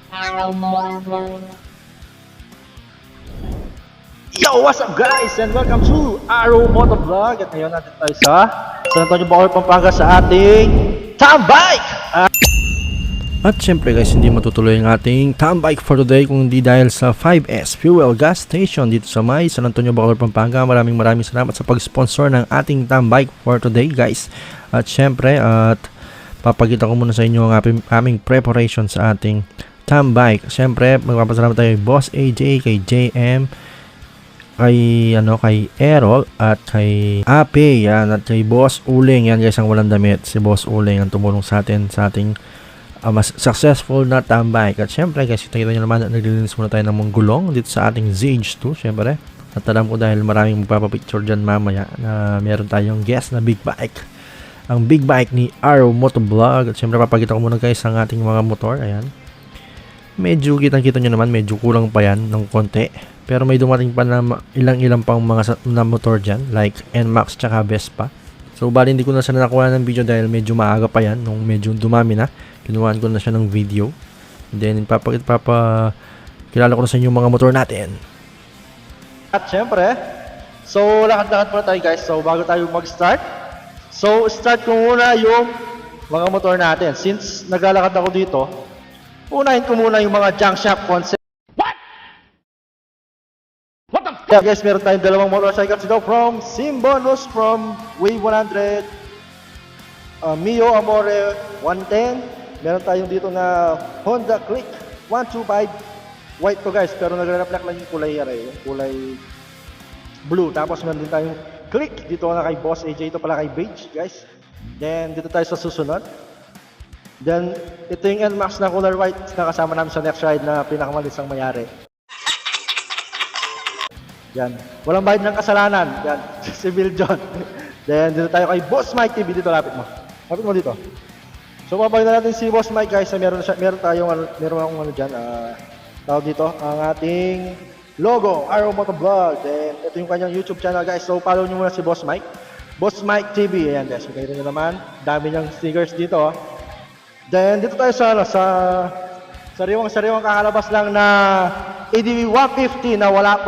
Yo, what's up guys and welcome to Arrow Motovlog. At ngayon natin tayo sa San Antonio, Bacoor, Pampanga sa ating Tambike. At syempre guys, hindi matutuloy ang ating Tambike for today kung hindi dahil sa 5S Fuel Gas Station dito sa may San Antonio, Bacoor, Pampanga. Maraming salamat sa pag-sponsor ng ating Tambike for today guys. At syempre, papakita ko muna sa inyo ang aming preparation sa ating Tambike. Syempre, magpapasalamat tayo kay Boss AJ, kay JM, kay Errol at kay Ape, yan, at kay Boss Uling. Yan guys, ang walang damit, si Boss Uling ang tumulong sa atin sa ating mas successful na Tambike. At syempre guys, kita nyo naman na naglilinis muna tayo ng mga gulong dito sa ating ZH2 syempre. At alam ko dahil maraming magpapapicture dyan mamaya na meron tayong guest na big bike, ang big bike ni Arrow Motovlog. At syempre papakita ko muna guys ang ating mga motor. Ayan, medyo kitang-kita nyo naman, medyo kulang pa yan ng konti. Pero may dumating pa na ilang pang mga na motor dyan, like NMAX tsaka Vespa. So bali hindi ko na siya nakuha ng video dahil medyo maaga pa yan. Nung medyo dumami na, kinuhaan ko na siya ng video. And then kilala ko na sa inyo mga motor natin. At syempre, so lakad-lakad muna tayo guys. So bago tayo mag-start, so start ko muna yung mga motor natin. Since naglalakad ako dito, unahin ko muna yung mga junk shop concept. Yeah, guys, meron tayong dalawang motorcycles dito from Simbonus from Wave 100, Mio Amore 110. Meron tayong dito na Honda Click 125. White to guys, pero nagre-reflect lang yung kulay yung kulay blue. Tapos meron din tayong Click dito na kay Boss AJ, ito pala kay Beige guys. Then dito tayo sa susunod. Then ito yung NMAX na color white na kasama namin sa next ride na pinakamalisang mayari. Yan. Walang bayad ng kasalanan. Yan. Si Bill John. Then, dito tayo kay Boss Mike TV. Dito, lapit mo. Lapit mo dito. So, papagyan natin si Boss Mike, guys. Meron akong ano dyan. Tawag dito. Ang ating logo, Arrow Motovlog. Then, ito yung kanyang YouTube channel, guys. So, follow nyo muna si Boss Mike. Boss Mike TV. Ayan, guys. Makikita nyo naman. Dami niyang stickers dito. Then, dito tayo sa sariwang kakalabas lang na ADV 150 na wala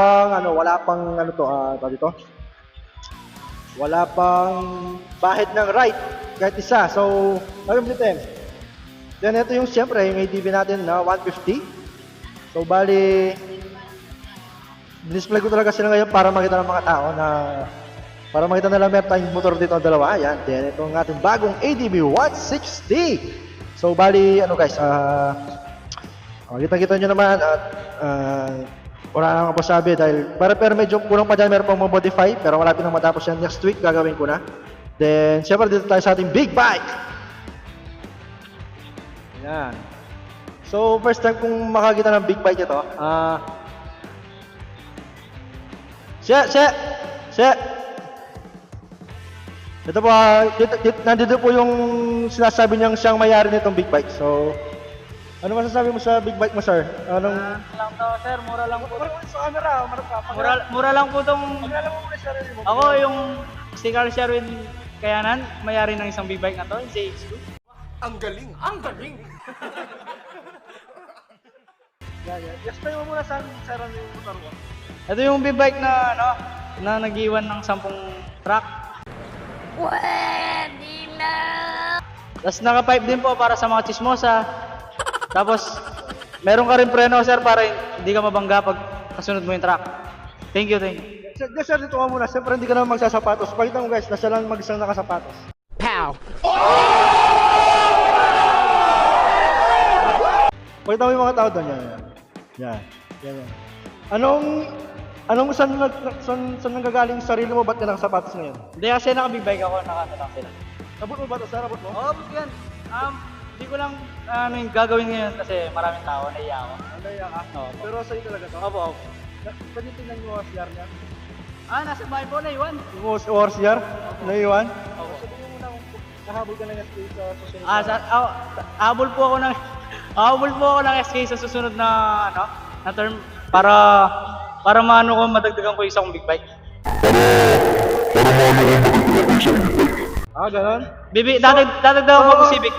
pang bahid ng right kahit isa. So, nagamitin. Then ito yung siyempre yung ADV natin na 150. So, bali display ko talaga sila ngayon para makita ng mga tao para makita nila meron tayong motor dito ang dalawa. Ayan. Then ito ang ating bagong ADV 160. So, bali guys, kita-kita nyo naman at wala nang pasabi dahil pero medyo kulang pa dyan, meron pang modify pero malapit nang matapos yan. Next week gagawin ko na. Then syempre dito tayo sa ating big bike. Yan. So first time kong makakita ng big bike ito. Ito po, nandito po yung sinasabi niyang siyang mayari nitong big bike. So ano masasabi mo sa big bike mo, sir? Anong lang to, sir, mura lang po. sa camera, Mura lang po tong ako yung sticker Sherwin Kayanan, mayari ng isang big bike na to, yung CX2. Ang galing! Ang galing! Explain mo muna sa yung motor mo. Ito yung big bike na na nag-iwan ng 10 truck. Pwede na! Tapos naka-pipe din po para sa mga chismosa. Tapos, meron ka rin preno, sir, para hindi ka mabangga pag kasunod mo yung truck. Thank you. Sir, dito ka muna. Siyempre hindi ka naman magsasapatos. Pakita mo guys, na siya lang mag-isang nakasapatos. Pow! Pakita mo yung mga tao doon. Yan. Saan nanggagaling sarili mo? Ba't ka nakasapatos ngayon? Hindi kasi naka-big bike ako, naka-lang sila. Abot mo ba ito, sir? Abot mo? Oo, yan. Hindi ko lang yung gagawin ngayon kasi maraming tao, naiya ako. Naiya ka? Oo. Pero sa'yo talaga to? Opo. Pwede tingnan yung ORCR niya? Nasa bahay po, naiwan. Yung ORCR? Naiwan? Opo. Sabihin mo na kung nahabol ka ng SK sa susunod. Habol po ako ng SK sa susunod na term para maano ko madagdagan ko isa kong big bike. Ganon? Dadagdagan ko Civic.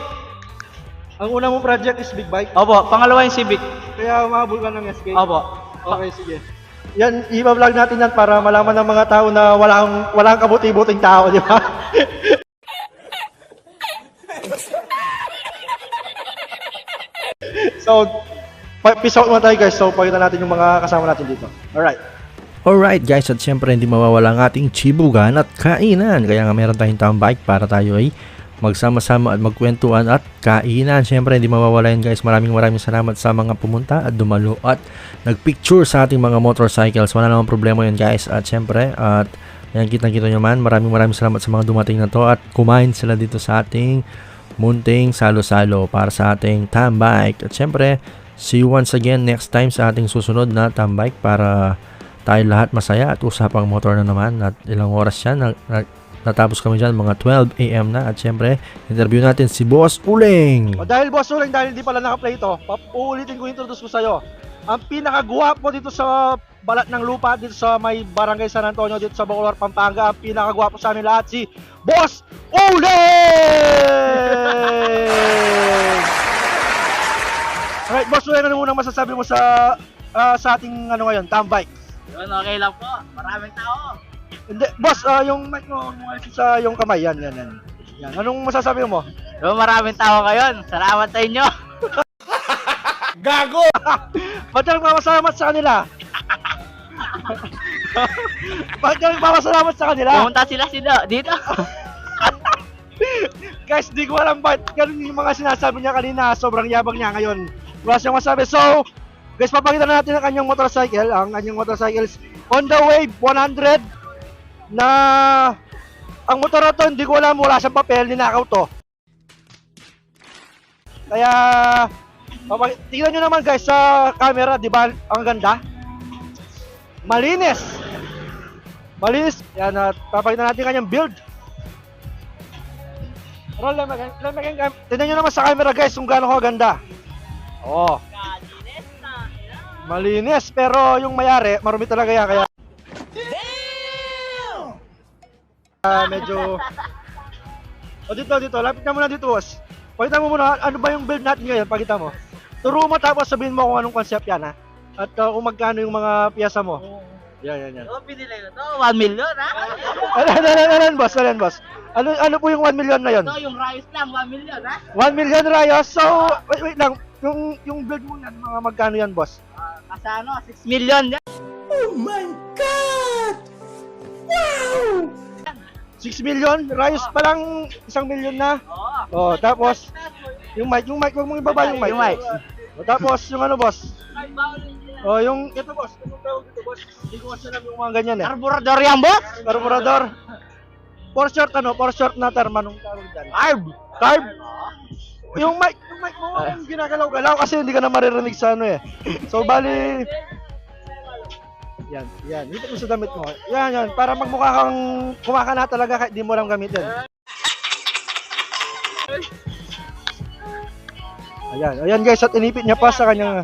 Ang una mong project is big bike. Opo, pangalawa yung Civic. Kaya umahabol ka ng SK. Opo. Okay, sige. Yan, i-vlog natin yan para malaman ng mga tao na walang kabuti-buting tao, di ba? So, peace out muna tayo guys. So, pakita natin yung mga kasama natin dito. Alright. Alright guys, at syempre hindi mawawala ang ating chibugan at kainan. Kaya nga meron tayong tambike para tayo ay magsama-sama at magkwentuhan at kainan. Syempre hindi mawawala yan guys. Maraming salamat sa mga pumunta at dumalo at nagpicture sa ating mga motorcycles. Wala namang problema yan guys. At syempre, at yan kita-kita nyo man. Maraming salamat sa mga dumating na to at kumain sila dito sa ating munting salo-salo para sa ating tambike. At syempre, see you once again next time sa ating susunod na tambike para tayo lahat masaya at usapang motor na naman. At ilang oras yan, natapos kami dyan, mga 12 AM na. At syempre, interview natin si Boss Uling. O dahil Boss Uling, dahil hindi pala naka-play ito, uulitin ko introduce ko sa'yo. Ang pinakagwapo dito sa balat ng lupa, dito sa may Barangay San Antonio, dito sa Bacolor, Pampanga, ang pinakagwapo sa amin lahat, si Boss Uling! Alright, Boss Uling, ano munang masasabi mo sa ating ano ngayon, tambike? Yun, okay lang po. Maraming tao. Hindi, boss, yung mic mo sa yung kamay, yan. Yan. Anong masasabi mo? Yun, maraming tao ngayon. Salamat sa inyo. Gago! Ba't ka nagpapasalamat sa kanila? Ba't ka nagpapasalamat sa kanila? Pumunta sila dito. Guys, di ko alam ba't ganun yung mga sinasabi niya kanina. Sobrang yabang niya ngayon. Wala siyang masabi. So, guys, papakita na natin ang kanyang motorcycle. Ang kanyang motorcycle is Honda Wave 100 na ang motor na to, hindi ko alam, wala siyang papel, ninakaw to. Kaya, tingnan nyo naman guys sa camera, di ba? Ang ganda. Malinis. Malinis. Yan, papakita natin kanyang build. Tingnan nyo naman sa camera guys kung gaano kaganda. Oh. Malinis, pero yung mayari, marumi talaga yan, kaya medyo dito, lapit ka muna dito, boss. Pakita mo muna, ano ba yung build natin ngayon, pakita mo. Turo mo tapos sabihin mo kung anong concept yan, ha? At kung magkano yung mga piyesa mo. Yan. Oo, pinili ko to. 1 million, ha? Alan, boss. Ano po yung 1 million na yun? Ito, yung rice lang, 1 million, ha? 1 million rayos, so, wait lang. Yung build mo yan, mga magkano yan, boss? Kasi 6 million. Yan. 6 million? Rayos pa lang, 1 million na. Oo. Oh, tapos, yung mic, wag mong ibaba yung mic. Yung mic. O, tapos, yung ano, boss? Oh, yung, ito, boss. Anong tawag dito, boss? Hindi ko kasi alam yung mga ganyan, eh. Carburetor yan, boss? Carburetor. For short na term, anong tawag dyan? Carb? Yung mic mo, yung ginagalaw-galaw kasi hindi ka na maririnig sa ano, eh. So, bali, yan. Dito mo sa damit mo. Yan. Para magmukha kang kumakana talaga kahit di mo lang gamitin. Ayan guys, at inipit niya pa sa kanyang...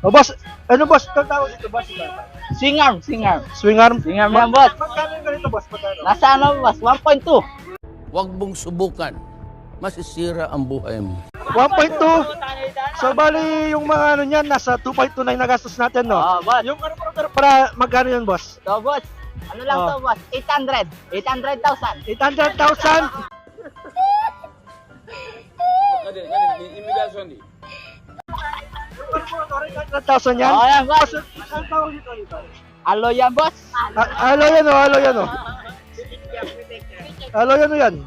Oh, boss, ano boss? Ito tawag dito, boss. Swing arm. Swing arm? Swing arm yan, boss. Magkano yung ganito, boss? Magkano? Nasa ano, boss? 1.2. Huwag mong subukan. Masisira ang buhay mo. 1.2. So, bali, yung mga ano niyan, nasa 2.2 na yung nagastos natin, no? Oo, boss. Yung carburetor para magkano yun, boss? So, boss. Ano lang to, boss? 800. 800,000. 800,000? Yung carburetor, 800,000 yan? Oo, yan, boss. Ang tawag dito? Alloy yan, boss. Alo yan, o. Alo yan, o yan.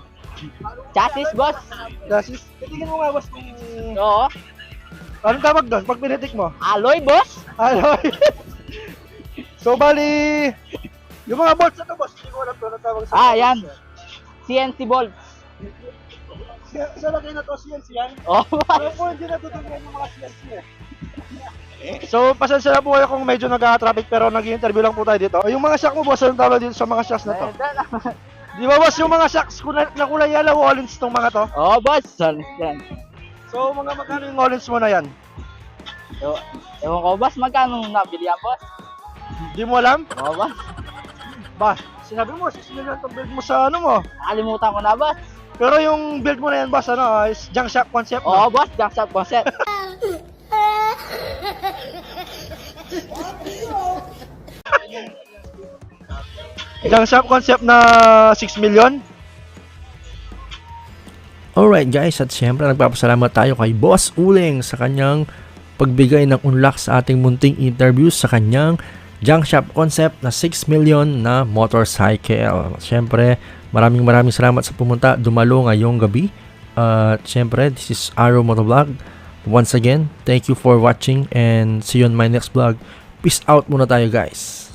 Chassis, boss. Chassis. Titigin mo nga, boss, kung... Oo. Anong tawag doon? Pag pinitik mo? Alloy, boss. Alloy. So, bali... Yung mga bolts na to, boss. Hindi ko alam to. Anong tawag sa... Yan. CNC bolts. Sa lagay na to, CNC yan. Oo, boss. Pero po, hindi natutunan yung mga CNC eh. So, pasensya na po kayo kung medyo nag-traffic pero nag-interview lang po tayo dito. Yung mga shock mo, boss, anong tawag dito sa mga shocks na to? Di ba, boss, yung mga shocks na kulay yellow, Hollins tong mga to? Oo, boss. Yan. So, mga magkano yung Hollins mo na yan? Ewan ko, boss. Magkano nabili yan, boss? Di mo alam? Oo, boss. Ba, sinabi mo, 6 million itong build mo sa ano mo. Nakalimutan ko na, boss. Pero yung build mo na yan, boss, ano, is junk shop concept, Oo, no? boss, junk shop concept. Junk shop concept na 6 million. Alright guys, at syempre nagpapasalamat tayo kay Boss Uling sa kanyang pagbigay ng unlock sa ating munting interviews sa kanyang junk shop concept na 6 million na motorcycle. Syempre, maraming salamat sa pumunta, dumalo ngayong gabi. Syempre, this is Arrow Motovlog. Once again, thank you for watching and see you on my next vlog. Peace out muna tayo guys.